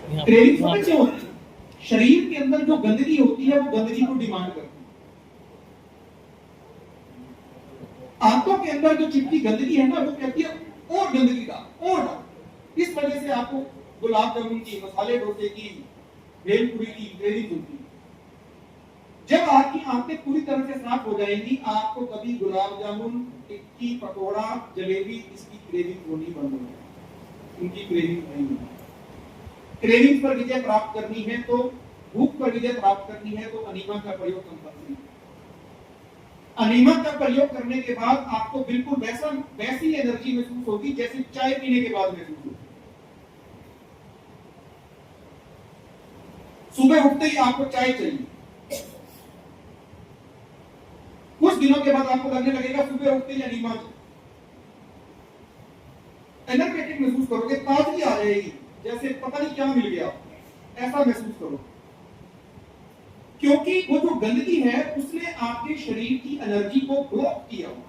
Craving पता क्यों होती है? शरीर के अंदर जो गंदगी होती है वो गंदगी को डिमांड करती है। आंतों के अंदर जो चिपकी गंदगी है ना वो कहती है और गंदगी का और। इस वजह से आपको गुलाब जामुन की, मसाले डोसे की, भेलपुरी की क्रेविंग होती है। जब आपकी आंतें पूरी तरह से साफ हो जाएंगी, आपको कभी गुलाब जामुन, टिक्की, पकोड़ा, जलेबी इसकी क्रेविंग होनी बंद हो जाएगी। इनकी क्रेविंग नहीं होगी। क्रेविंग पर विजय प्राप्त करनी है तो, भूख पर विजय प्राप्त करनी है तो अनीमा का प्रयोग कंपल्सरी है। अनीमा का प्रयोग करने के बाद आपको बिल्कुल वैसी एनर्जी महसूस होगी जैसे चाय पीने के बाद महसूस होगी। सुबह उठते ही आपको चाय चाहिए। कुछ दिनों के बाद आपको लगने लगेगा सुबह उठते ही अनीमा चाहिए। एनर्जेटिक महसूस करोगे, ताजगी आ जाएगी, जैसे पता नहीं क्या मिल गया, ऐसा महसूस करो। क्योंकि वो जो गंदगी है उसने आपके शरीर की एनर्जी को ब्लॉक किया हुआ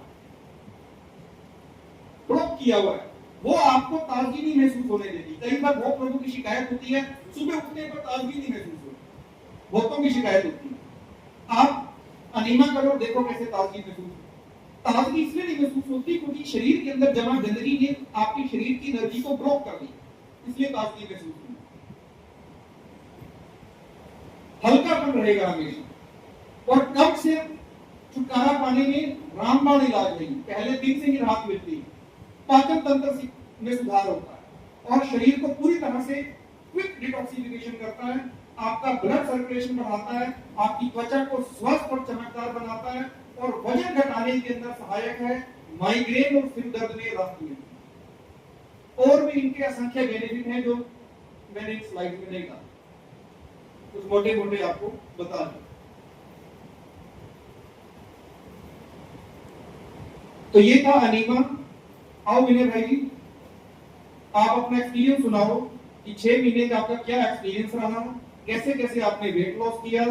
है। वो आपको ताजगी नहीं महसूस होने देगी। कई बार बहुत लोगों की शिकायत होती है सुबह उठने पर ताजगी नहीं महसूस होती, बहुतों की शिकायत होती है। आप अनीमा करो, देखो कैसे ताजगी महसूस होती। ताजगी इसलिए नहीं महसूस होती क्योंकि शरीर के अंदर जमा गंदगी ने आपके शरीर की एनर्जी को ब्लॉक कर दिया, इसलिए ताजगी महसूस होती। हल्कापन रहेगा हमेशा। और कब से छुटकारा पाने में रामबाण इलाज नहीं, पहले दिन से ही राहत मिलती है। पाचन तंत्र में सुधार होता है और शरीर को पूरी तरह से क्विक डिटॉक्सिफिकेशन करता है। आपका ब्लड सर्कुलेशन बढ़ाता है, आपकी त्वचा को स्वस्थ और चमकदार बनाता है और वजन घटाने के अंदर सहायक है। माइग्रेन और सिर दर्द में राहत मिलती है। और भी इनके असंख्य बेनिफिट हैं जो मैंने इस स्लाइड में नहीं कहा, कुछ मोटे मोटे आपको बता दूं। तो ये था अनीमा। आओ विनय भाई जी, आप अपना एक्सपीरियंस सुनाओ कि 6 महीने का आपका क्या एक्सपीरियंस रहा, कैसे कैसे आपने वेट लॉस किया,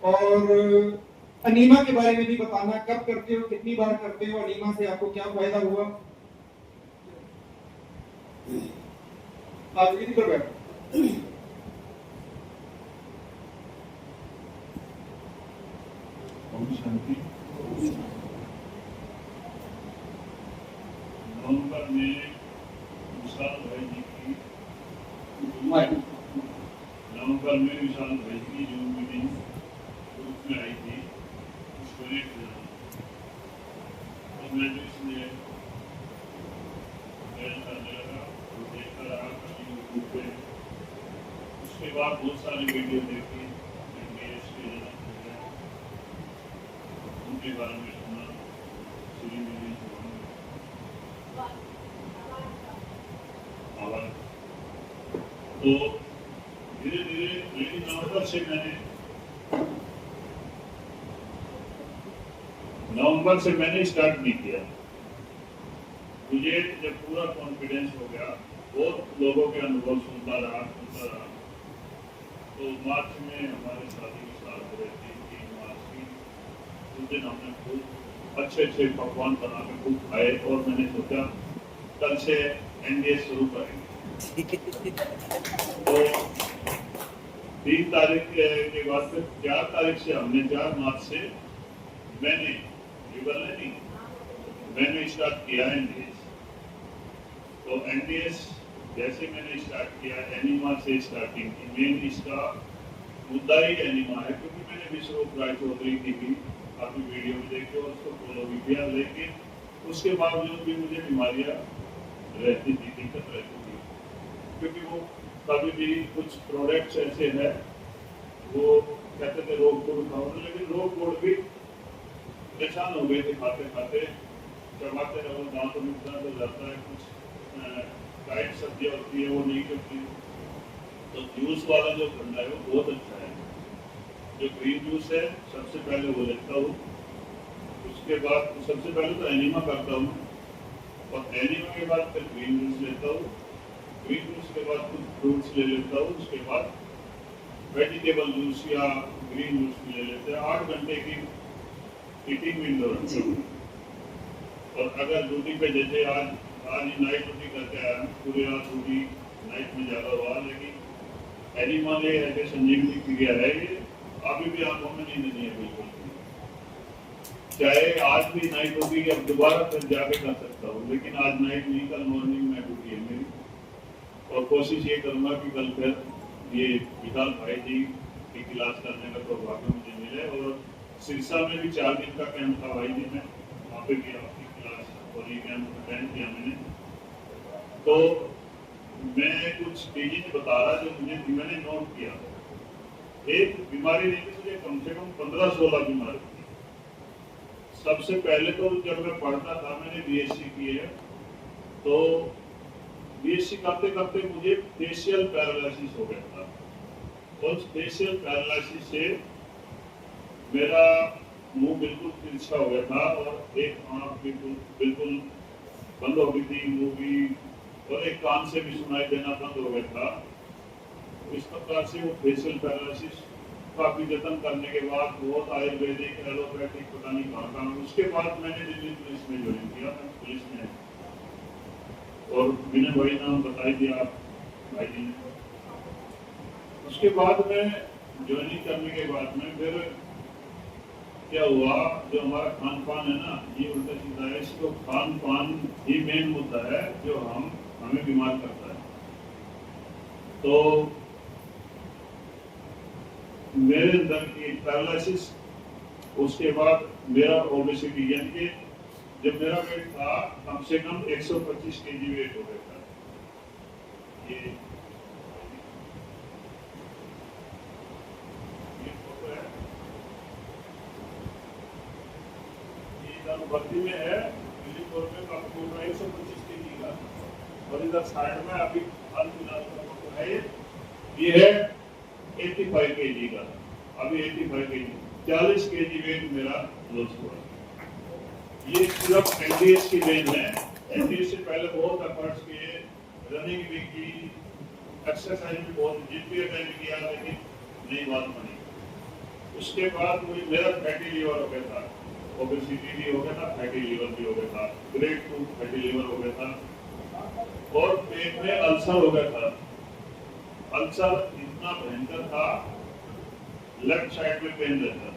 और अनीमा के बारे में भी बताना, कब करते हो, कितनी बार करते हो, अनीमा से आपको क्या फायदा हुआ। आप इधर बैठो। नवंबर में विशाल भाई जी की जो मीटिंग उसमें आई थी, उसको मैं जो इसमें करने लगा तो देखता रहा यूट्यूब पे। उसके बाद बहुत सारी वीडियो देखी, उनके बारे में सुना, तो धीरे धीरे, लेकिन नवंबर से मैंने स्टार्ट नहीं किया। मुझे जब पूरा कॉन्फिडेंस हो गया, बहुत लोगों के अनुभव सुनता रहा, तो मार्च में हमारे शादी की सालगिरह थी, 3 मार्च की। उस दिन हमने खूब अच्छे पकवान बना के खूब खाए और मैंने सोचा कल से एनडीएस शुरू करेंगे। तो 3 तारीख के बाद फिर 4 तारीख से हमने 4 मार्च से मैंने स्टार्ट किया एनडीएस। तो एनडीएस जैसे मैंने स्टार्ट किया, एनिमा से स्टार्टिंग की। मेन इसका मुद्दा ही एनिमा है, क्योंकि मैंने विश्व राय चौधरी की भी काफी वीडियो में देखे और उसको फॉलो भी किया, लेकिन उसके बावजूद भी मुझे बीमारियां रहती थी, दिक्कत रहती थी। क्योंकि वो कभी भी कुछ प्रोडक्ट्स ऐसे हैं, वो कहते थे रोग गुड़ खाओ, लेकिन रोग गुड़ भी परेशान हो गए थे खाते खाते, चबाते रहो, दांतों में दर्द हो जाता है। कुछ डाइट सब्जियां होती है वो नहीं करती। तो जूस वाला जो ठंडा है वो बहुत अच्छा है। जो ग्रीन जूस है सबसे पहले वो लेता हूँ, उसके बाद सबसे पहले तो एनिमा करता हूँ, और एनिमा के बाद फिर ग्रीन जूस लेता हूँ, ग्रीन जूस के बाद कुछ फ्रूट्स ले लेता हूँ, उसके बाद वेजिटेबल जूस या ग्रीन जूस ले लेते हैं। 8 घंटे की ईटिंग विंडो रखता हूँ। और अगर ड्यूटी पे, जैसे आज ही नाइट ड्यूटी करके आया, पूरी रात ड्यूटी नाइट में ज़्यादा हुआ, लेकिन एनिमा ने ऐसे संजीवनी क्रिया है, ये अभी भी आंखों में नींद नहीं है बिल्कुल। चाहे आज भी नाइट होगी, अब दोबारा फिर जाके कर सकता हूँ, लेकिन आज नाइट नहीं, कल मॉर्निंग में ड्यूटी है मेरी। और कोशिश ये करूंगा कि कल फिर ये विशाल भाई जी की क्लास करने का सौभाग्य मुझे मिले। और सिरसा में भी 4 दिन का कैंप था भाई जी, में वहाँ पे भी आपकी क्लास और ये कैंप अटेंड किया मैंने। तो मैं कुछ तेजी से बता रहा जो मैंने नोट किया। एक बीमारी नहीं थी, मुझे कम से कम 15-16 बीमारी थी। सबसे पहले तो जब मैं पढ़ता था, मैंने बीएससी की है, तो बीएससी करते करते मुझे फेशियल पैरालिसिस हो गया था। और फेशियल पैरालिसिस से मेरा मुंह बिल्कुल तिरछा हो गया था और एक आंख बिल्कुल बंद हो गई थी, मुंह भी, और एक कान से भी सुनाई देना बंद हो गया था। इस प्रकार से वो फेशियल पैरालिसिस काफी जतन करने के बाद, बहुत आयुर्वेदिक, एलोपैथिक, पता नहीं कहाँ, उसके बाद मैंने दिल्ली पुलिस में ज्वाइन किया। मैं पुलिस में, और विनय भाई नाम बताई दिया आप भाई जी ने। उसके बाद में ज्वाइनिंग करने के बाद में फिर क्या हुआ, जो हमारा खान पान है ना, ये उल्टा सीधा है। इसको खान पान ही मेन मुद्दा है जो हमें बीमार करता है। तो मेरे अंदर की पैरालिसिस, उसके बाद मेरा ओबेसिटी, यानी कि जब मेरा वेट था कम से कम 125 केजी वेट हो गया था। ये फोटो है, ये भर्ती में है, में आपको 125 केजी का। और इधर साइड में अभी हाल फिलहाल का फोटो है, ये है 85 केजी का। अभी 85 केजी, 40 केजी वेट मेरा लॉस हुआ। ये सिर्फ एनडीएस की देन है। एनडीएस से पहले बहुत एफर्ट्स किए, रनिंग भी की, एक्सरसाइज भी बहुत, जिम भी अटेंड किया, लेकिन नहीं बात बनी। उसके बाद मुझे मेरा फैटी लीवर हो गया था, ओबेसिटी भी हो गया था, फैटी लीवर भी हो गया था, ग्रेड 2 फैटी लीवर हो गया था, और पेट में अल्सर हो गया था। अल्सर इतना भयंकर था, लेफ्ट साइड में पेन रहता था,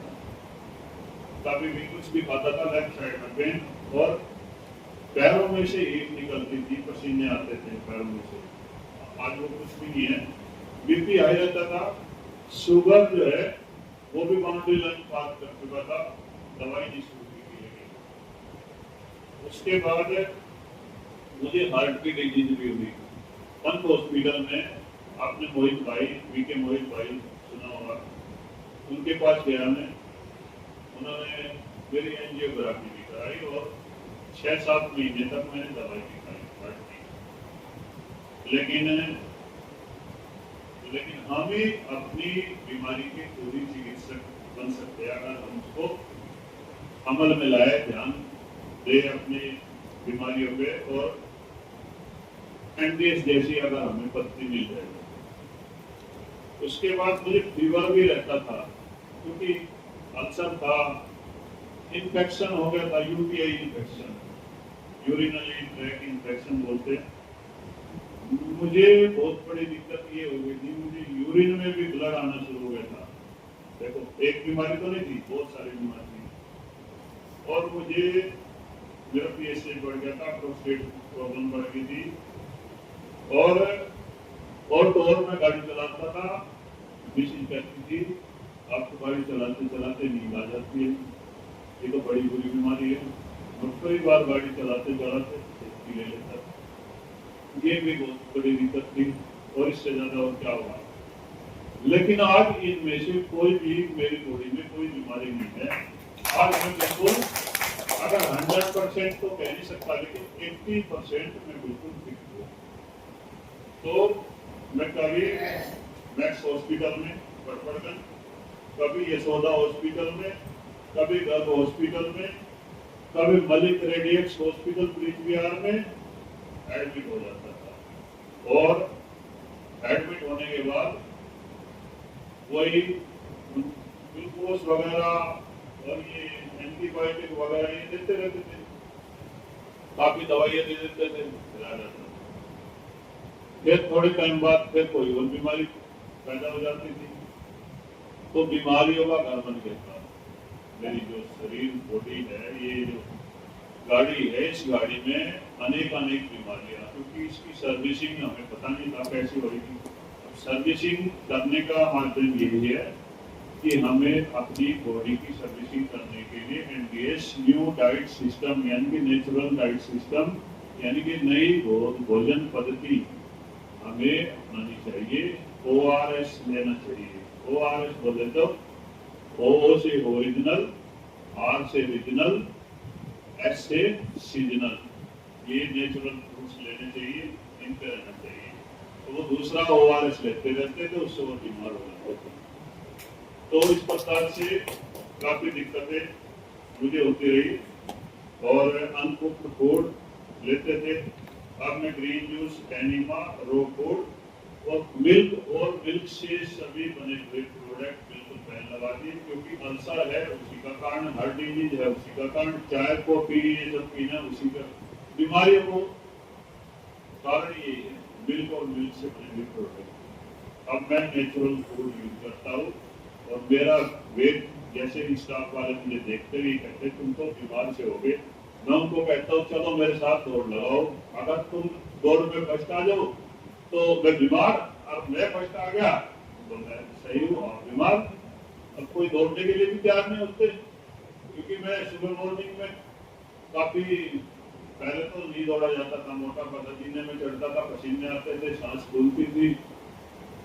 कभी भी कुछ भी खाता था लेफ्ट साइड में पेन, और पैरों में से हीट निकलती थी, पसीने आते थे पैरों में से। आज वो कुछ भी नहीं है। बीपी हाई रहता था, शुगर जो है वो भी बाउंड्री लाइन पार कर चुका था, दवाई नहीं शुरू की गई। उसके बाद मुझे हार्ट की डिजीज भी हुई। पंत हॉस्पिटल में आपने मोहित भाई, वीके मोहित भाई सुना होगा, उनके पास गया मैं। उन्होंने मेरी एंजियोग्राफी भी कराई और 6-7 महीने तक मैंने दवाई भी खाई हार्ट की। लेकिन हम ही अपनी बीमारी के पूरी चिकित्सक बन सकते हैं अगर हम उसको अमल में लाए, ध्यान दे अपनी बीमारियों पे, और एनडीएस जैसी अगर हमें पत्ती मिल जाए। उसके बाद मुझे फीवर भी रहता था, क्योंकि अल्सर था, इन्फेक्शन हो गया था, UTI infection, urinary tract infection बोलते हैं। मुझे बहुत बड़ी दिक्कत ये हो गई थी, मुझे यूरिन में भी ब्लड आना शुरू हो गया था। देखो, एक बीमारी तो नहीं थी, बहुत सारी बीमारी थी। और मुझे मेरा पीएसए बढ़ गया था, प्रोस्टेट प्रॉब्लम बढ़ गई थी, और टोर में गाड़ी चलाता था, मिसिंग करती थी। आपको गाड़ी चलाते चलाते नींद आ जाती है, ये तो बड़ी बुरी बीमारी है। और कई बार गाड़ी चलाते चलाते ले लेता था, ये भी बहुत बड़ी दिक्कत थी। और इससे ज्यादा और क्या हुआ। लेकिन आज इनमें से कोई भी मेरी बॉडी में कोई बीमारी नहीं है। आज मैं बिल्कुल, अगर 100% तो कह नहीं सकता, लेकिन 80% मैं बिल्कुल फिट हूँ। तो मैं कभी मैक्स हॉस्पिटल में पड़गन, कभी यशोदा हॉस्पिटल में, कभी गर्भ हॉस्पिटल में, कभी मलिक रेडियक्स हॉस्पिटल ब्रिज बिहार में एडमिट हो जाता था। और एडमिट होने के बाद वही ग्लूकोज वगैरह और ये एंटीबायोटिक वगैरह ये देते रहते थे, काफी दवाइयां दे देते थे, फिर थोड़े टाइम बाद फिर कोई और बीमारी पैदा हो जाती थी। तो बीमारियों का घर बन गया था। मेरी जो शरीर बॉडी है, ये जो गाड़ी है, इस गाड़ी में अनेक बीमारियां, क्योंकि इसकी सर्विसिंग हमें पता नहीं था कैसी होगी। अब सर्विसिंग करने का माध्यम यही है कि हमें अपनी बॉडी की सर्विसिंग करने के लिए एनडीएस न्यू डाइट सिस्टम यानी कि नेचुरल डाइट सिस्टम यानी कि नई भोजन पद्धति हमें अपनानी चाहिए। ओआरएस लेना चाहिए। ओआरएस बोले तो ओ से ओरिजिनल, आर से रीजनल, एस से सीजनल। ये नेचुरल फ्रूट्स लेने चाहिए, इनके रहना चाहिए। तो वो दूसरा ओआरएस लेते रहते थे, उससे वो बीमार हो जाते थे। तो इस प्रकार से काफी दिक्कतें मुझे होती रही और अनकुक्ड फूड लेते थे। अब मैं ग्रीन जूस, एनिमा, रो फूड और मिल्क से सभी बने हुए प्रोडक्ट बिल्कुल बैन लगा दिए, क्योंकि अल्सर है उसी का कारण, हार्ट डिजीज है उसी का कारण, चाय कॉफी ये सब पीना उसी का, बीमारियों को कारण यही है, मिल्क और मिल्क से बने हुए प्रोडक्ट। अब मैं नेचुरल फूड यूज करता हूँ और मेरा वेट, जैसे ही स्टाफ वाले मुझे देखते हुए कहते तुम तो बीमार से हो गए, मैं उनको कहता हूँ चलो मेरे साथ दौड़ लगाओ, अगर तुम दौड़ में फर्स्ट आ जाओ तो मैं बीमार, अब मैं फर्स्ट आ गया तो मैं सही हूँ और बीमार। अब कोई दौड़ने के लिए भी तैयार नहीं होते, क्योंकि मैं सुबह मॉर्निंग में काफी पहले तो नहीं दौड़ा जाता था, मोटा पसीने में चढ़ता था, पसीने आते थे, सांस फूलती थी,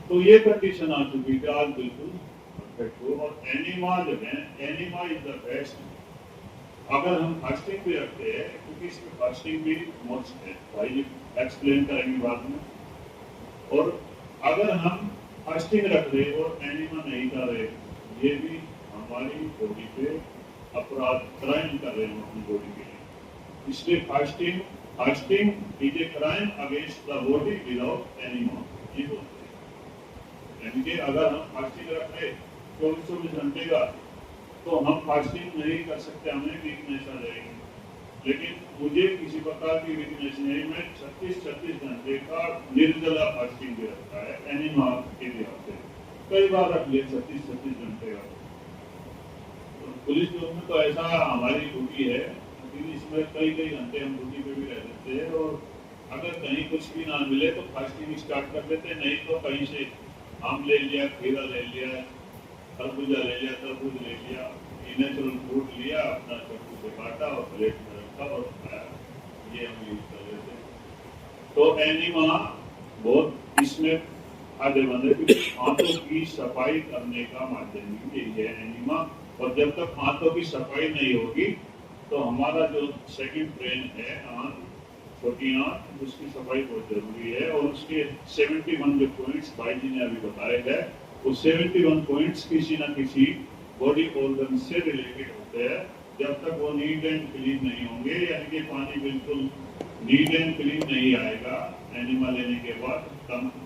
तो ये कंडीशन आ चुकी थी। आज बिल्कुल परफेक्ट हो। और एनिमा जो है, एनिमा इज द बेस्ट। अगर हम फास्टिंग भी रखते हैं, क्योंकि इसमें फास्टिंग भी मस्ट है, भाई एक्सप्लेन करेंगे बाद में। और अगर हम फास्टिंग रख रहे और एनिमा नहीं कर रहे, ये भी हमारी बॉडी पे अपराध, क्राइम कर रहे हैं अपनी बॉडी के लिए। इसलिए fasting is a crime against the body without enema, ये बोलते हैं। यानी कि अगर हम फास्टिंग रख रहे 24 घंटे का, तो हम फास्टिंग नहीं कर सकते, हमें वीकनेस आ जाएगी। लेकिन मुझे किसी प्रकार की वीकनेस नहीं, मैं 36 घंटे का निर्जला फास्टिंग भी रखता है एनिमा के लिहाज से, कई बार रख लिया 36 घंटे का। तो पुलिस लोग में तो ऐसा हमारी ड्यूटी है, लेकिन इसमें कई घंटे हम ड्यूटी पे भी रह सकते हैं और अगर कहीं कुछ भी ना मिले तो फास्टिंग स्टार्ट कर देते, नहीं तो कहीं से आम ले लिया, खीरा ले लिया, खरबूजा ले लिया, तरबूज ले लिया, नेचुरल फ्रूट लिया, अपना चाकू से काटा और प्लेट में रखा और खाया, ये हम यूज कर लेते हैं। तो एनिमा बहुत इसमें फायदेमंद है, क्योंकि हाथों की सफाई करने का माध्यम यही है एनिमा। और जब तक हाथों की सफाई नहीं होगी तो हमारा जो सेकंड ब्रेन है, आंख, छोटी आंख, उसकी सफाई बहुत जरूरी है। और उसके 71 जो पॉइंट्स भाई जी ने अभी बताए हैं, वो 71 पॉइंट्स किसी न किसी बॉडी ऑर्गन से रिलेटेड होते हैं। जब तक वो नीट एंड क्लीन नहीं होंगे, यानी कि पानी बिल्कुल नीट एंड क्लीन नहीं आएगा एनिमा लेने के बाद,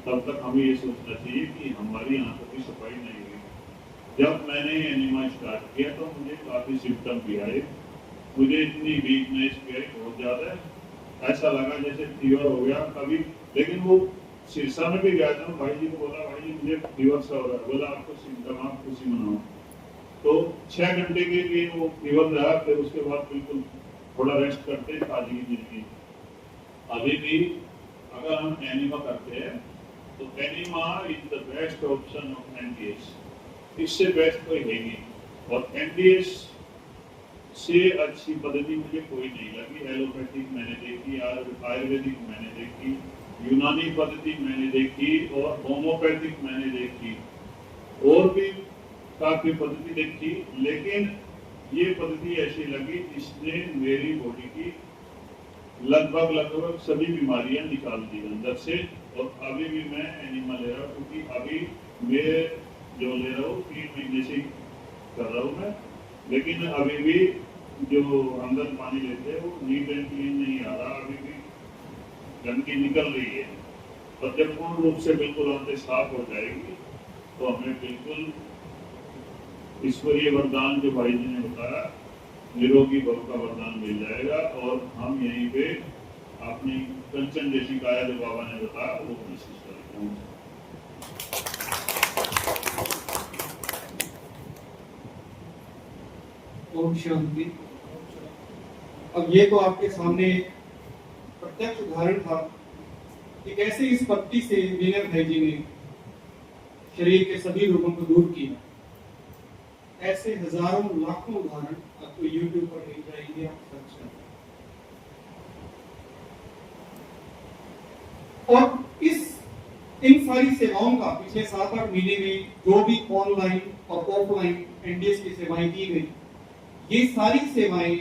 तब तक हमें ये सोचना चाहिए कि हमारी आंखों की सफाई नहीं हुई। जब मैंने एनिमा स्टार्ट किया तो मुझे काफी सिम्टम भी आए, मुझे इतनी वीकनेस भी आई बहुत ज्यादा, ऐसा लगा जैसे फीवर हो गया कभी। लेकिन वो सिरसा में भी गया था, भाई जी को बोला भाई जी मुझे फीवर सा हो रहा है, बोला आपको सिम्टम, आप खुशी मनाओ। तो 6 घंटे के लिए वो फीवर रहा, फिर उसके बाद बिल्कुल थोड़ा रेस्ट करते ताजगी जिंदगी। अभी भी अगर हम एनिमा करते हैं तो enema is the best option of NDS, इससे बेस्ट कोई है नहीं। और एनडीएस से अच्छी पद्धति मुझे कोई नहीं लगी। एलोपैथिक मैंने देखी, आयुर्वेदिक मैंने देखी, यूनानी पद्धति मैंने देखी और होम्योपैथिक मैंने देखी, और भी काफी पद्धति देखी, लेकिन ये पद्धति ऐसी लगी जिसने मेरी बॉडी की लगभग सभी बीमारियां निकाल दी अंदर से। और अभी भी मैं एनिमा ले रहा हूँ, क्योंकि अभी मैं जो ले रहा हूँ 3 महीने से कर रहा हूँ मैं, लेकिन अभी भी जो अंदर पानी लेते हैं वो नीट एंड क्लीन नहीं आ रहा, अभी भी गंदगी निकल रही है। और जब पूर्ण रूप से बिल्कुल आंतें साफ हो जाएगी तो हमें बिल्कुल ईश्वरीय वरदान जो भाई जी ने बताया, निरोगी भव का वरदान मिल जाएगा। और हम यहीं पे अपनी कंचन जैसी काया जो बाबा ने बताया वो कोशिश करते हैं। ओम शांति। अब ये तो आपके सामने प्रत्यक्ष उदाहरण था कि कैसे इस पत्ती से विनय भाई जी ने शरीर के सभी रोगों को दूर किया। ऐसे हजारों लाखों उदाहरण आपको YouTube पर मिल जाएंगे, आप सर्च करें। और इन सारी सेवाओं का पिछले 7-8 महीने में जो भी ऑनलाइन और ऑफलाइन एनडीएस की सेवाएं की गई, ये सारी सेवाएं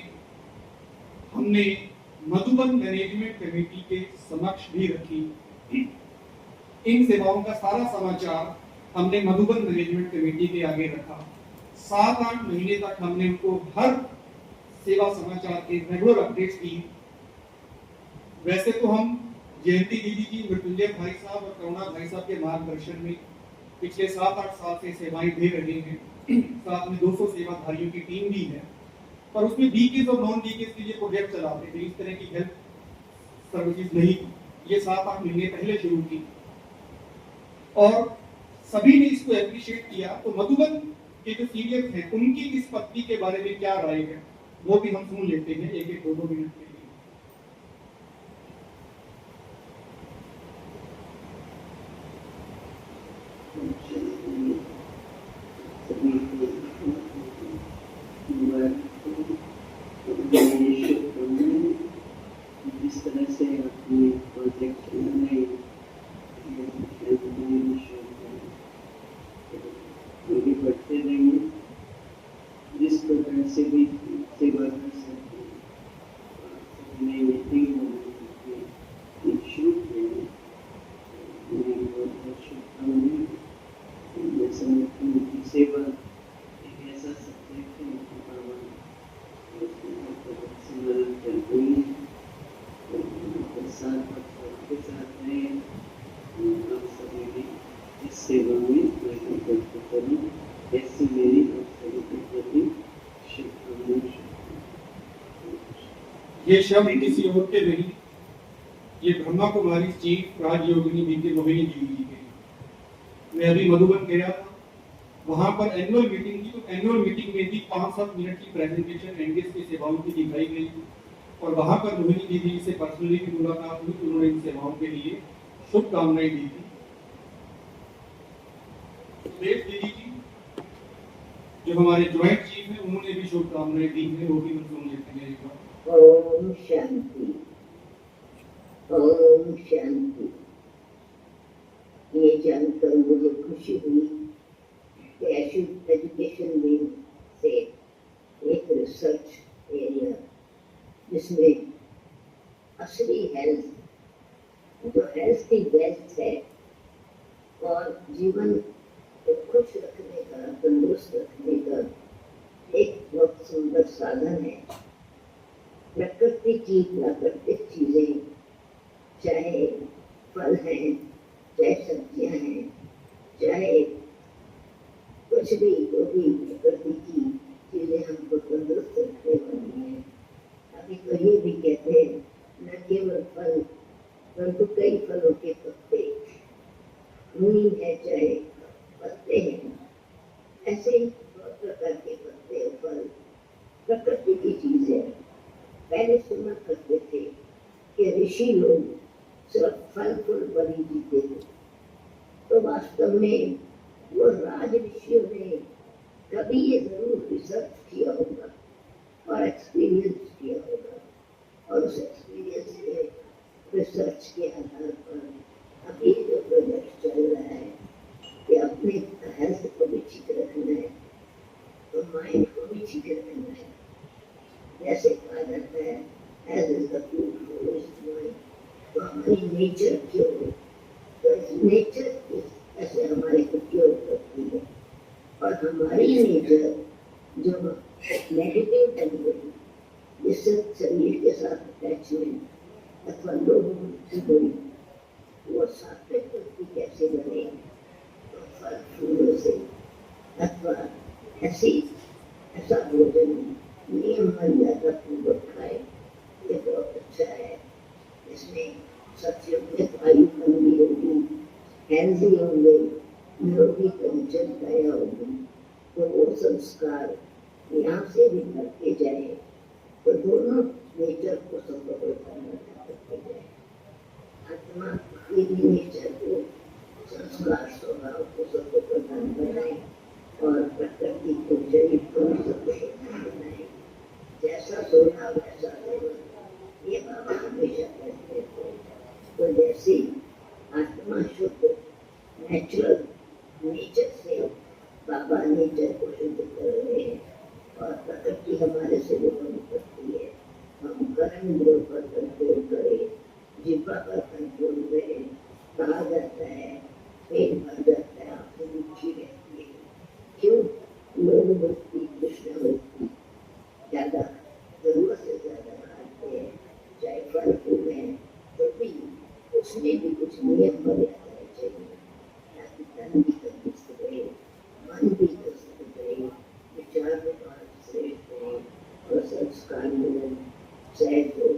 हमने मधुबन मैनेजमेंट कमेटी के समक्ष भी रखी। इन सेवाओं का सारा समाचार हमने मधुबन मैनेजमेंट कमेटी के आगे रखा। 7-8 महीने तक हमने उनको हर सेवा समाचार के रेगुलर अपडेट्स दी। वैसे तो हम जयंती दीदी जी, मृत्युंजय भाई साहब और करुणा भाई साहब के मार्गदर्शन में पिछले 7-8 साल से सेवाएं दे रहे हैं। साथ में 200 सेवाधारियों की टीम भी है, पर उसमें डीकेस और नॉन डीकेस के लिए प्रोजेक्ट चलाते थे। इस तरह की हेल्थ सर्विसेज नहीं थी, ये 7-8 महीने पहले शुरू की और सभी ने इसको एप्रिशिएट किया। तो मधुबन के जो सीनियर थे, उनकी इस पत्ती के बारे में क्या राय है, वो भी हम सुन लेते हैं 1-2 मिनट के लिए। जिस तरह से अपनी प्रोजेक्ट में आगे बढ़ते रहेंगे, जिस प्रकार से भी सेवा कर सकते हैं, मीटिंग शुरू करें। मेरी बहुत बहुत शुभकामनाएं। मैं समझती हूँ कि सेवा एक ऐसा सब्जेक्ट है मदद करती है। सबके साथ में हम सभी भी इस सेवा में करें, ऐसी मेरी आप सभी के प्रति शुभकामनाएं। ये शब्द किसी और के नहीं, ये ब्रह्मा कुमारी चीफ राजयोगिनी बीके मोहिनी देवी जी के। मैं अभी मधुबन गया था, वहां पर एनुअल मीटिंग थी। तो एनुअल मीटिंग में भी 5-7 मिनट की प्रेजेंटेशन एनडीएस की सेवाओं की दिखाई गई और वहां पर मोहिनी दीदी से पर्सनली भी मुलाकात हुई। उन्होंने इन सेवाओं के लिए शुभकामनाएं दी थी। सुदेश दीदी जी जो हमारे ज्वाइंट चीफ हैं, उन्होंने भी शुभकामनाएं दी हैं, वो भी हम सुन लेते हैं एक बार। ओम शांति, ओम शांति। ये जानकर मुझे खुशी हुई कि एजुकेशन विंग से एक रिसर्च एरिया जिसमें असली हेल्थ, जो हेल्थ की वेल्थ है और जीवन को खुश रखने का, तंदुरुस्त रखने का एक बहुत सुंदर साधन है। प्रकृति की प्राकृतिक चीजें, चाहे फल हैं, चाहे सब्जियां हैं, चाहे कुछ भी, जो भी प्रकृति की चीजें हमको तंदुरुस्त रखने वाली हैं। अभी तो ये भी कहते हैं न केवल फल परंतु कई फलों के पत्ते, मूली है चाहे पत्ते हैं, ऐसे ही बहुत प्रकार के पत्ते और फल प्रकृति की चीज है। पहले सुना करते थे कि ऋषि लोग सिर्फ फल फूल पर ही जीते थे, तो वास्तव में वो राज ऋषियों ने कभी ये जरूर रिसर्च किया होगा और एक्सपीरियंस किया होगा, और उस एक्सपीरियंस के रिसर्च के आधार पर अभी जो प्रोजेक्ट चल रहा है कि अपने हेल्थ को भी ठीक रखना है तो माइंड को भी ठीक रखना है। जैसे कहा जाता है health is the food for the mind, तो हमारी नेचर क्यों, तो नेचर ऐसे हमारे को क्यों करती है। और हमारी नेचर जो नेगेटिव बन गई, जिससे शरीर के साथ अटैचमेंट अथवा लोगों से जुड़ी, वो सात्विक वृत्ति कैसे बने, तो फल फूलों से अथवा ऐसा भोजन नियम मर्यादा पूर्वक खाए, ये बहुत अच्छा है। इसमें सत्योगित आयु लंबी होगी, हेल्दी होंगे, निरोगी दिनचर्या होगी, तो वो संस्कार यहाँ से भी बढ़ते जाए तो दोनों नेचर को संभव करना करते जाए। आत्मा के भी नेचर को संस्कार स्वभाव को सबको प्रदान बनाए और प्रकृति को जैविक को सबको प्रदान बनाए। जैसा सोना वैसा देवर, ये बाबा हमेशा कहते थे। तो जैसे आत्मा शुद्ध नेचुरल नेचर से बाबा नेचर को शुद्ध कर रहे हैं और प्रकृति हमारे से वो कम करती है। हम कर्म पर कंट्रोल करें, जिह्वा पर कंट्रोल करें। कहा जाता है पेट भर जाता है, आंखें दुखी रहती है। क्यों? लोग वृत्ति कृष्ण वृत्ति ज्यादा जरूरत से ज्यादा खाते हैं। चाहे फल फूल है तो भी उसमें भी कुछ नियम मर्यादाएं चाहिए ताकि तन भी तंदुरुस्त रहे, मन भी तंदुरुस्त रहे, विचार में श्रेष्ठ रहे और संस्कार मिलन सहज हो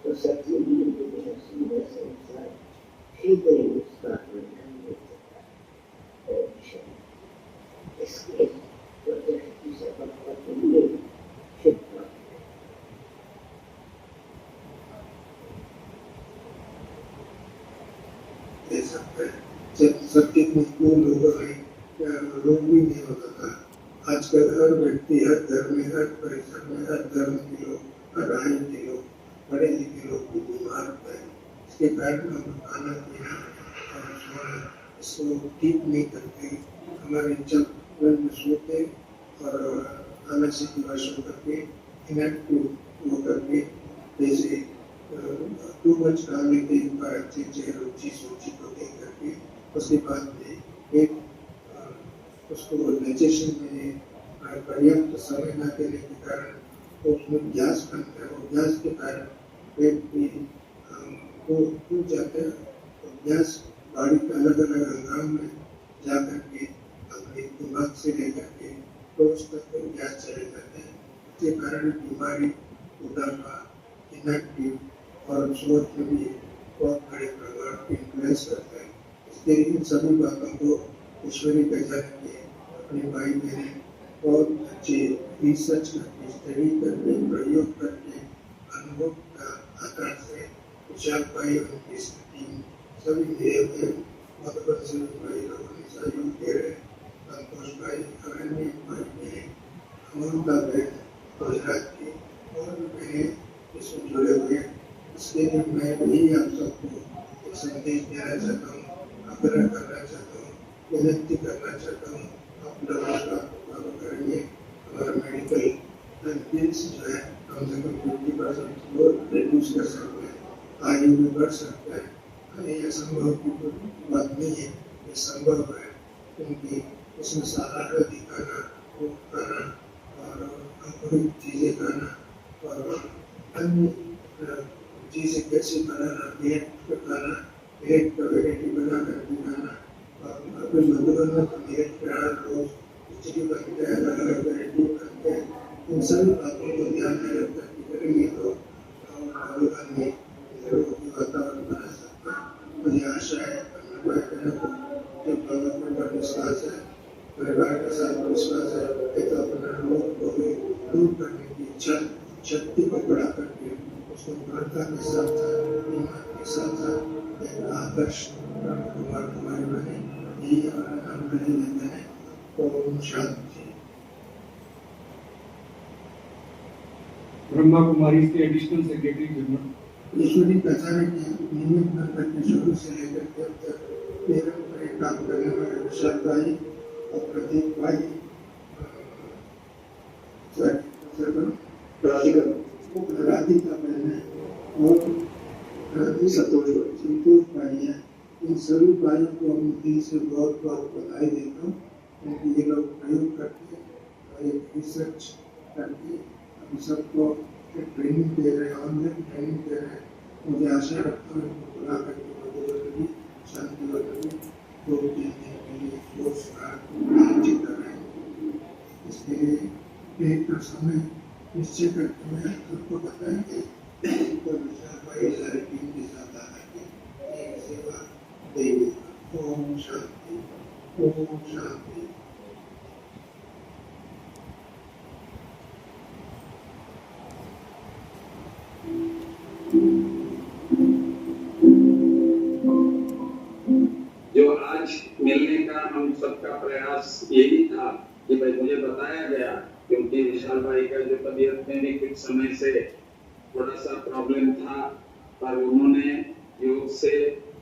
तो सत्संगी दुनिया सुंदर संसार शीघ्र ही उसका आनंद मिल सकता है। इसके प्रोजेक्ट की सफलता के लिए शुभकामनाएं। सबके मजबूर लोग हैं, रोग भी नहीं होता था। आजकल हर व्यक्ति, हर धर्म में, हर परिसर में, हर धर्म के लोग, हर आयु के लोग, बड़े लिखे लोग भी बीमार होते हैं। इसके कारण हम खाना पीना और सोना इसको ठीक नहीं करते। हमारे जब में सोते और खाना से वर्षों करके इनएक्टिव वो करके जैसे टू मच खा लेते एक बार अच्छे अच्छे रुचि सूची को देख करके उसके बाद में एक उसको डाइजेशन में पर्याप्त समय न देने के कारण उसमें गैस बनता है और गैस के कारण पेट भी टूट जाता है। तो गैस बॉडी के अलग अलग अंगांग में जा करके अपने दिमाग से लेकर के रोज तक गैस चले जाते हैं। इसके कारण बीमारी, बुढ़ापा, इनएक्टिव और सोच में भी बहुत बड़े प्रभाव की इन्फ्लुएंस करता है। इसके लिए इन सभी बातों को ईश्वरी गजा के अपने भाई बहन बहुत अच्छे रिसर्च करके, स्टडी करके, प्रयोग करके, अनुभव का आधार से विशाल भाई और उनकी टीम सभी मिले हुए मधुबन से भाई लोगों ने सहयोग दे रहे। संतोष भाई, अरण्य भाई मेरे, अमृता बहन गुजरात की और भी मेरे इसमें जुड़े हुए। इसके लिए मैं यही आप सबको एक संदेश देना चाहता हूँ, आग्रह करना चाहता हूँ, विनती करना चाहता हूँ। आप लोग उसका फॉलो करेंगे। हमारा मेडिकल बिल्स जो है कम से कम 50% लोग रिड्यूस कर सकते हैं, आयु भी बढ़ सकता है। ये असंभव की बात नहीं है, ये संभव है। क्योंकि इसमें सारा दिखाना, वो खाना और अंकुरित चीजें खाना और अन्य चीजें कैसे बनाना, पेट का खाना, पेट का वेराइटी बना करके खाना और अपने मधुबन में पेट का रोज खिचड़ी बनते हैं, अलग अलग वेराइटी बनते हैं। इन सभी बातों को ध्यान में रख करके करेंगे तो मधुबन में निरोगी वातावरण बना सकते हैं। मुझे आशा है जो भगवान पर विश्वास है, परिवार के साथ विश्वास है, एक अपना रोग को भी दूर करने की इच्छा शक्ति को बढ़ा करके उसको दृढ़ता के साथ ईमान के साथ एक आदर्श कुमार कुमारी बने, यही हमारा नाम नहीं लेते हैं। ओम शांति। ब्रह्मा कुमारी के एडिशनल सेक्रेटरी जनरल ईश्वरी कचारे के नियमित नंबर के शुरू से लेकर के अब तक 13 बड़े काम करने वाले विशाल भाई और प्रदीप भाई, राधिका बहन है और संतोष भाई है। इन सभी भाइयों को हम दिल से बहुत बहुत बधाई देता हूँ, क्योंकि ये लोग प्रयोग करके और एक रिसर्च करके हम सबको ट्रेनिंग दे रहे हैं, ऑनलाइन ट्रेनिंग दे रहे हैं। मुझे आशा रखता हूँ इनको बुला करके मधुबन शांति में 2-3 दिन के लिए कोर्स का आयोजित कर रहे हैं। इसके लिए एक समय निश्चय करके मैं सबको बताएंगे तो विशाल भाई सारी टीम के साथ आकर के एक सेवा देंगे। ओम शांति, ओम शांति। आज मिलने का हम सबका प्रयास यही था कि भाई मुझे बताया गया, क्योंकि विशाल भाई का जो तबीयत में भी कुछ समय से थोड़ा सा प्रॉब्लम था, पर उन्होंने योग से,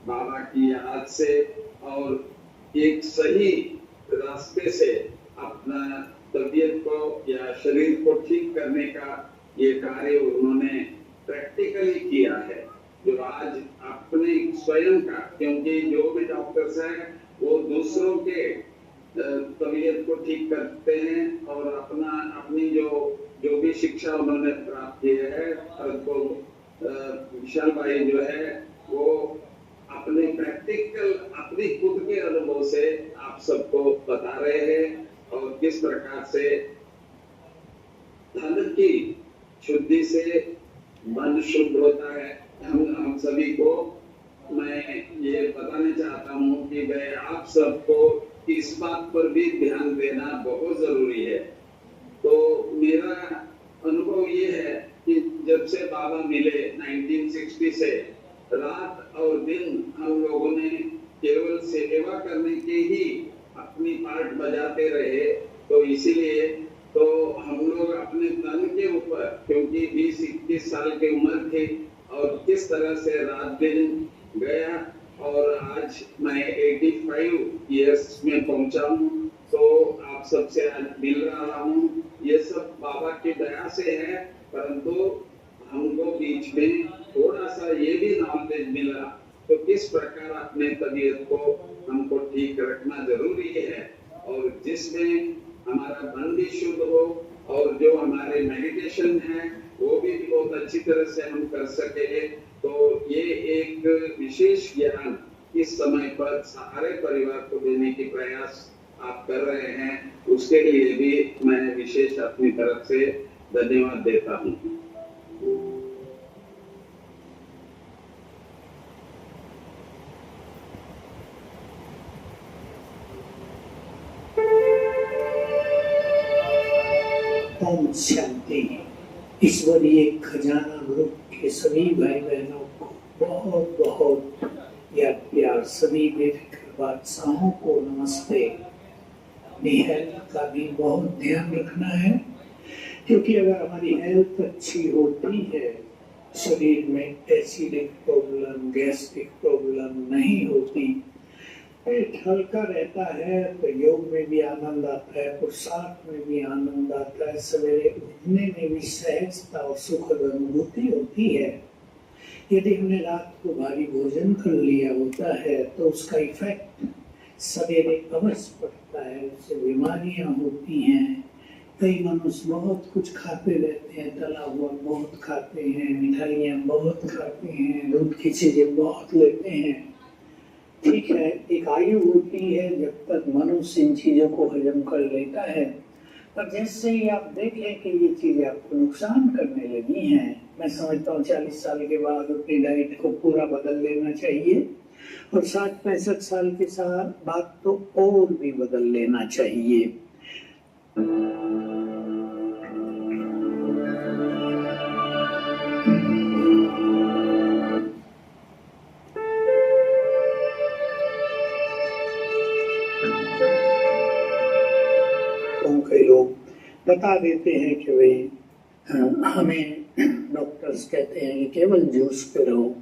बाबा की याद से और एक सही रास्ते से अपना तबीयत को या शरीर को ठीक करने का ये कार्य उन्होंने प्रैक्टिकली किया है, जो आज अपने स्वयं का, क्योंकि जो भी डॉक्टर्स हैं वो दूसरों के तबीयत को ठीक करते हैं और अपनी जो भी शिक्षा उन्होंने प्राप्त की है, परंतु विशाल भाई जो है वो अपने प्रैक्टिकल, अपनी खुद के अनुभव से आप सबको बता रहे हैं और किस प्रकार से धन की शुद्धि से मन शुद्ध होता है। हम सभी को मैं ये बताना चाहता हूँ कि भाई आप सबको इस बात पर भी ध्यान देना बहुत जरूरी है। तो मेरा अनुभव ये है कि जब से बाबा मिले 1960 से, रात और दिन हम लोगों ने केवल सेवा करने की ही अपनी पार्ट बजाते रहे, तो इसीलिए तो हम लोग अपने तन के ऊपर, क्योंकि 20-21 साल की उम्र थी और किस तरह से रात दिन गया और आज मैं 85 इयर्स में पहुंचा हूँ, तो आप सबसे आज मिल रहा हूँ। ये सब बाबा की दया से है, परंतु हमको बीच में थोड़ा सा ये भी नॉलेज मिला तो किस प्रकार अपने तबीयत को हमको ठीक रखना जरूरी है, और जिसमें हमारा मन भी शुद्ध हो और जो हमारे मेडिटेशन है वो भी बहुत अच्छी तरह से हम कर सके। तो ये एक विशेष ज्ञान इस समय पर सारे परिवार को देने की प्रयास आप कर रहे हैं, उसके लिए भी मैं विशेष अपनी तरफ से धन्यवाद देता हूँ। ओम शांति। ईश्वरीय खजाना ग्रुप के सभी भाई बहनों को बहुत बहुत या प्यार, सभी बादशाहों को नमस्ते। अपनी हेल्थ का भी बहुत ध्यान रखना है, क्योंकि अगर हमारी हेल्थ अच्छी होती है, शरीर में एसिडिक प्रॉब्लम, गैस्ट्रिक प्रॉब्लम नहीं होती, पेट हल्का रहता है, तो योग में भी आनंद आता है, पुरुषार्थ में भी आनंद आता है, सवेरे उठने में भी सहजता और सुखद अनुभूति होती है। यदि हमने रात को भारी भोजन कर लिया होता है तो उसका इफेक्ट सवेरे अवश्य पड़ता है, उससे बीमारियां होती हैं। कई मनुष्य बहुत कुछ खाते रहते हैं, तला हुआ बहुत खाते हैं, मिठाइयाँ बहुत खाते हैं, दूध की चीजें बहुत लेते हैं। ठीक है, एक आयु होती है जब तक मनुष्य इन चीजों को हजम कर लेता है, पर जैसे ही आप देखें कि ये चीजें आपको नुकसान करने लगी हैं, मैं समझता हूँ 40 साल के बाद अपनी डाइट को पूरा बदल लेना चाहिए, और 60-65 साल के साथ बाद तो और भी बदल लेना चाहिए। कई लोग बता देते हैं कि भाई हमें डॉक्टर्स कहते हैं कि केवल जूस पे रहो,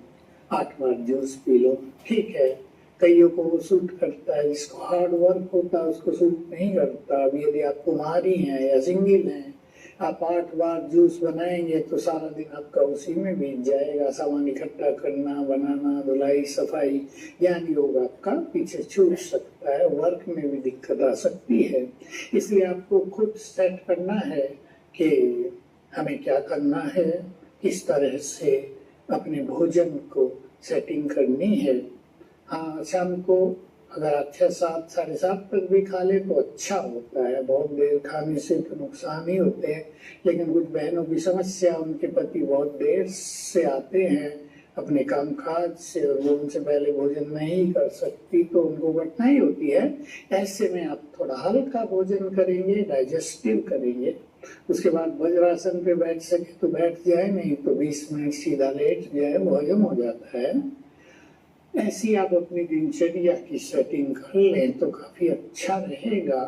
8 बार जूस पी लो। ठीक है, कईयों को वो सूट करता है, जिसको हार्ड वर्क होता है उसको सूट नहीं करता। अब यदि आप कुमारी हैं या सिंगल हैं, आप 8 बार जूस बनाएंगे तो सारा दिन आपका उसी में बीत जाएगा। सामान इकट्ठा करना, बनाना, धुलाई, सफाई, ज्ञान योग आपका पीछे छूट सकता है, वर्क में भी दिक्कत आ सकती है। इसलिए आपको खुद सेट करना है कि हमें क्या करना है, किस तरह से अपने भोजन को सेटिंग करनी है। हाँ, शाम को अगर आप 6-7, 7:30 तक भी खा ले तो अच्छा होता है। बहुत देर खाने से तो नुकसान ही होते हैं, लेकिन कुछ बहनों की समस्या, उनके पति बहुत देर से आते हैं अपने कामकाज से और वो उनसे पहले भोजन नहीं कर सकती, तो उनको कठिनाई होती है। ऐसे में आप थोड़ा हल्का भोजन करेंगे, डाइजेस्टिव करेंगे, उसके बाद वज्रासन पे बैठ सके तो बैठ जाए, नहीं तो 20 मिनट सीधा लेट जाए, वो हजम हो जाता है। ऐसी आप अपनी दिनचर्या की सेटिंग कर लें तो काफी अच्छा रहेगा।